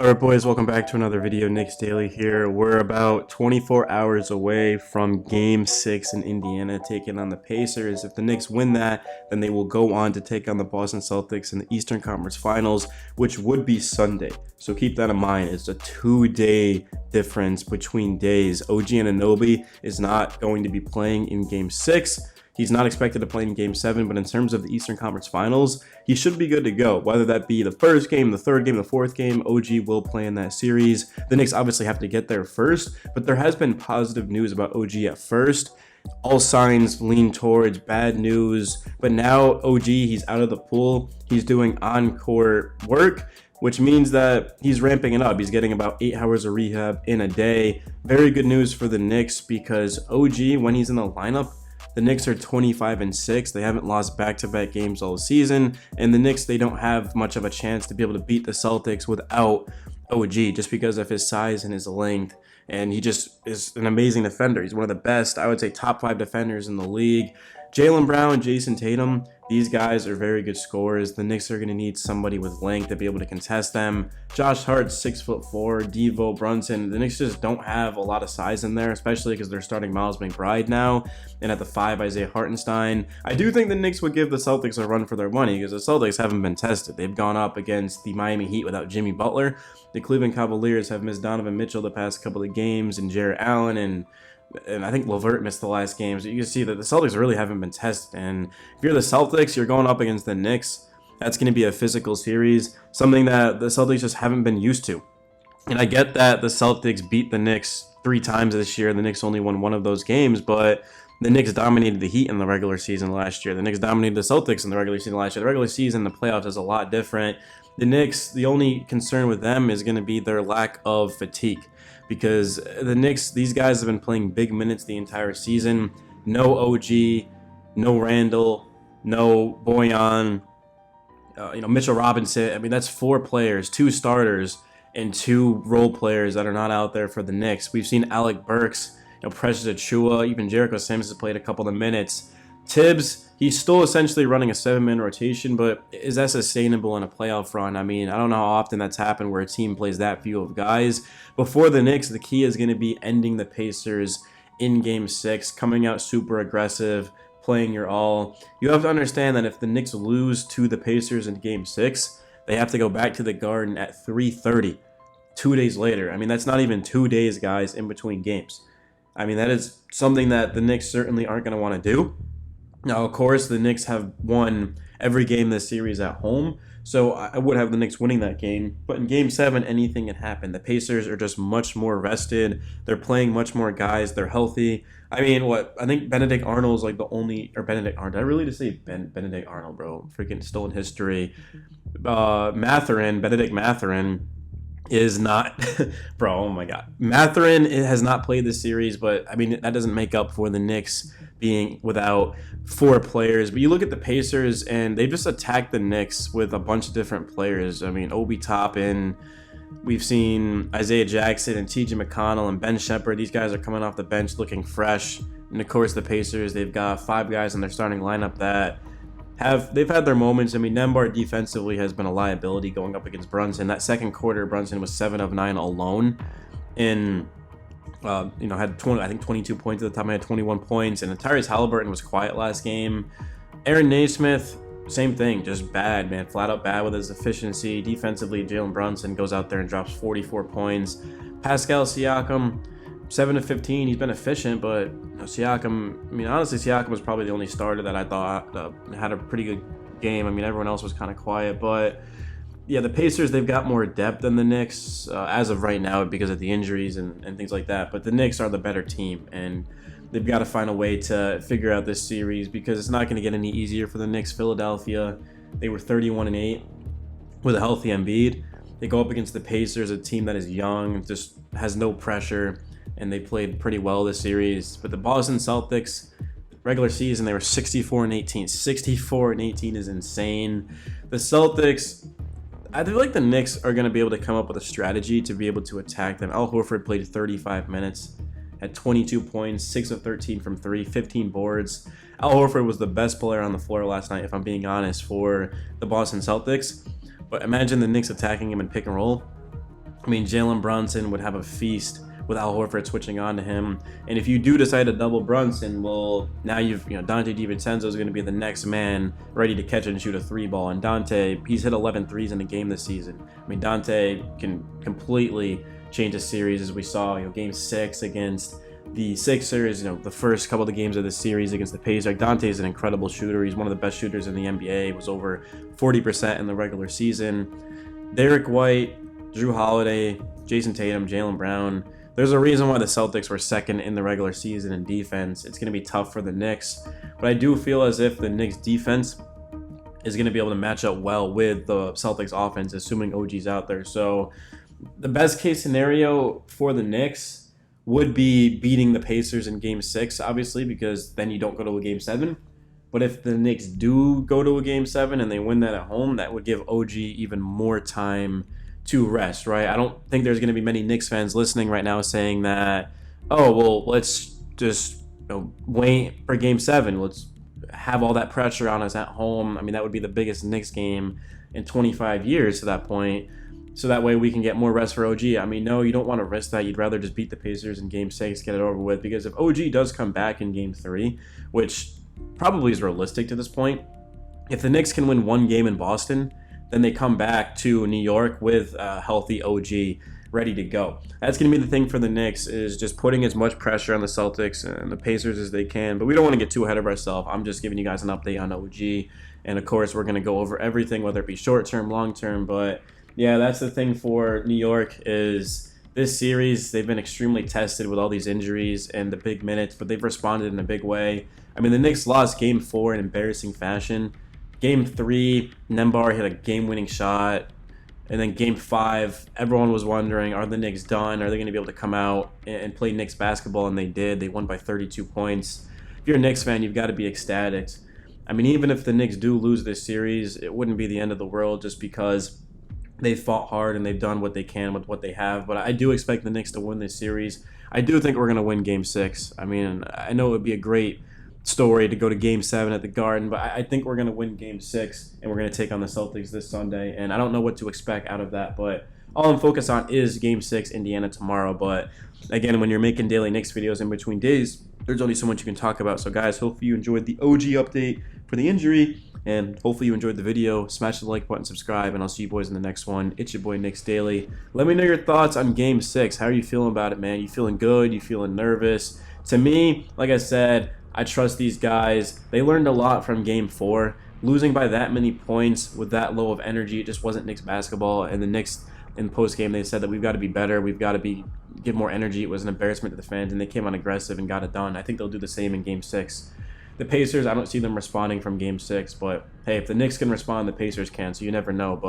Alright boys, welcome back to another video. Knicks Daily here. We're about 24 hours away from Game 6 in Indiana taking on the Pacers. If the Knicks win that, then they will go on to take on the Boston Celtics in the Eastern Conference Finals, which would be Sunday. So keep that in mind. It's a 2-day difference between days. OG Anunoby is not going to be playing in Game 6. He's not expected to play in Game 7, but in terms of the Eastern Conference Finals, he should be good to go. Whether that be the first game, the third game, the fourth game, OG will play in that series. The Knicks obviously have to get there first, but there has been positive news about OG at first. All signs lean towards bad news, but now OG, he's out of the pool. He's doing on-court work, which means that he's ramping it up. He's getting about 8 hours of rehab in a day. Very good news for the Knicks because OG, when he's in the lineup, the Knicks are 25-6. They haven't lost back-to-back games all season, and the Knicks, they don't have much of a chance to be able to beat the Celtics without OG just because of his size and his length. And he just is an amazing defender. He's one of the best, I would say, top 5 defenders in the league. Jaylen Brown, Jason Tatum, these guys are very good scorers. The Knicks are going to need somebody with length to be able to contest them. Josh Hart's 6'4", Devo, Brunson. The Knicks just don't have a lot of size in there, especially because they're starting Miles McBride now. And at the 5, Isaiah Hartenstein. I do think the Knicks would give the Celtics a run for their money because the Celtics haven't been tested. They've gone up against the Miami Heat without Jimmy Butler. The Cleveland Cavaliers have missed Donovan Mitchell the past couple of games, and Jarrett Allen, and I think LeVert missed the last game. So you can see that the Celtics really haven't been tested. And if you're the Celtics, you're going up against the Knicks. That's going to be a physical series, something that the Celtics just haven't been used to. And I get that the Celtics beat the Knicks 3 times this year. The Knicks only won 1 of those games, but the Knicks dominated the Heat in the regular season last year. The Knicks dominated the Celtics in the regular season last year. The regular season, the playoffs is a lot different. The Knicks, the only concern with them is going to be their lack of fatigue. Because the Knicks, these guys have been playing big minutes the entire season. No OG, no Randall, no Boyan, Mitchell Robinson. I mean, that's 4 players, 2 starters, and 2 role players that are not out there for the Knicks. We've seen Alec Burks, Precious Achiuwa, even Jericho Sims has played a couple of minutes. Tibbs, he's still essentially running a 7-man rotation, but is that sustainable in a playoff run? I mean, I don't know how often that's happened where a team plays that few of guys. Before the Knicks, the key is going to be ending the Pacers in Game 6, coming out super aggressive, playing your all. You have to understand that if the Knicks lose to the Pacers in Game 6, they have to go back to the Garden at 3:30, 2 days later. I mean, that's not even 2 days, guys, in between games. I mean, that is something that the Knicks certainly aren't going to want to do. Now, of course, the Knicks have won every game this series at home, so I would have the Knicks winning that game. But in Game 7, anything can happen. The Pacers are just much more rested. They're playing much more guys. They're healthy. I mean, I think Benedict Arnold's like the only, or Benedict Arnold. Did I really just say Benedict Arnold, bro? Freaking stolen history. Benedict Mathurin is not, bro, oh my God. Mathurin has not played this series, but I mean, that doesn't make up for the Knicks being without 4 players. But you look at the Pacers, and they just attacked the Knicks with a bunch of different players. I mean, Obi Toppin, we've seen Isaiah Jackson and TJ McConnell and Ben Shepherd. These guys are coming off the bench looking fresh. And of course, the Pacers, they've got 5 guys in their starting lineup that they've had their moments. I mean, Nembhard defensively has been a liability going up against Brunson. That second quarter, Brunson was 7 of 9 alone, and had 20, I think 22 points at the time. I had 21 points, and Tyrese Halliburton was quiet last game. Aaron Naismith, same thing, just bad, man, flat out bad with his efficiency. Defensively, Jalen Brunson goes out there and drops 44 points. Pascal Siakam, 7 of 15. He's been efficient, but Siakam, I mean, honestly, Siakam was probably the only starter that I thought had a pretty good game. I mean, everyone else was kind of quiet, but yeah, the Pacers, they've got more depth than the Knicks as of right now because of the injuries and things like that. But the Knicks are the better team, and they've got to find a way to figure out this series because it's not going to get any easier for the Knicks. Philadelphia, they were 31-8 with a healthy Embiid. They go up against the Pacers, a team that is young, just has no pressure, and they played pretty well this series. But the Boston Celtics, regular season, they were 64-18. 64-18 is insane. The Celtics, I feel like the Knicks are going to be able to come up with a strategy to be able to attack them. Al Horford played 35 minutes, had 22 points, 6 of 13 from 3, 15 boards. Al Horford was the best player on the floor last night, if I'm being honest, for the Boston Celtics. But imagine the Knicks attacking him in pick and roll. I mean, Jalen Brunson would have a feast with Al Horford switching on to him. And if you do decide to double Brunson, well, now Dante DiVincenzo is going to be the next man ready to catch and shoot a three ball. And Dante, he's hit 11 threes in a game this season. I mean, Dante can completely change a series, as we saw, game 6 against the Sixers, the first couple of the games of the series against the Pacers. Dante is an incredible shooter. He's one of the best shooters in the NBA. He was over 40% in the regular season. Derek White, Drew Holiday, Jason Tatum, Jaylen Brown. There's a reason why the Celtics were second in the regular season in defense. It's going to be tough for the Knicks, but I do feel as if the Knicks defense is going to be able to match up well with the Celtics offense, assuming OG's out there. So the best case scenario for the Knicks would be beating the Pacers in Game 6, obviously, because then you don't go to a Game 7. But if the Knicks do go to a Game 7 and they win that at home, that would give OG even more time to rest, right? I don't think there's going to be many Knicks fans listening right now saying that, oh, well, let's just wait for Game 7. Let's have all that pressure on us at home. I mean, that would be the biggest Knicks game in 25 years to that point. So that way we can get more rest for OG. I mean, no, you don't want to risk that. You'd rather just beat the Pacers in Game 6, get it over with. Because if OG does come back in Game 3, which probably is realistic to this point, if the Knicks can win one game in Boston, then they come back to New York with a healthy OG ready to go. That's going to be the thing for the Knicks, is just putting as much pressure on the Celtics and the Pacers as they can. But we don't want to get too ahead of ourselves. I'm just giving you guys an update on OG. And, of course, we're going to go over everything, whether it be short-term, long-term. But yeah, that's the thing for New York, is this series, they've been extremely tested with all these injuries and the big minutes, but they've responded in a big way. I mean, the Knicks lost Game 4 in embarrassing fashion. Game 3, Nembar hit a game-winning shot. And then Game 5, everyone was wondering, are the Knicks done? Are they going to be able to come out and play Knicks basketball? And they did. They won by 32 points. If you're a Knicks fan, you've got to be ecstatic. I mean, even if the Knicks do lose this series, it wouldn't be the end of the world, just because they fought hard and they've done what they can with what they have. But I do expect the Knicks to win this series. I do think we're going to win Game 6. I mean, I know it would be a great story to go to Game 7 at the Garden, but I think we're going to win Game 6, and we're going to take on the Celtics this Sunday. And I don't know what to expect out of that, but all I'm focused on is Game 6, Indiana tomorrow. But again, when you're making daily Knicks videos in between days, there's only so much you can talk about. So guys, hopefully you enjoyed the OG update for the injury, and hopefully you enjoyed the video. Smash the like button, subscribe, and I'll see you boys in the next one. It's your boy Knicks Daily. Let me know your thoughts on Game 6. How are you feeling about it, man? You feeling good? You feeling nervous? To me, like I said, I trust these guys. They learned a lot from Game 4. Losing by that many points with that low of energy, it just wasn't Knicks basketball. And the Knicks, in post-game, they said that we've got to be better. We've got to give more energy. It was an embarrassment to the fans, and they came on aggressive and got it done. I think they'll do the same in Game 6. The Pacers, I don't see them responding from Game 6. But, hey, if the Knicks can respond, the Pacers can. So you never know. But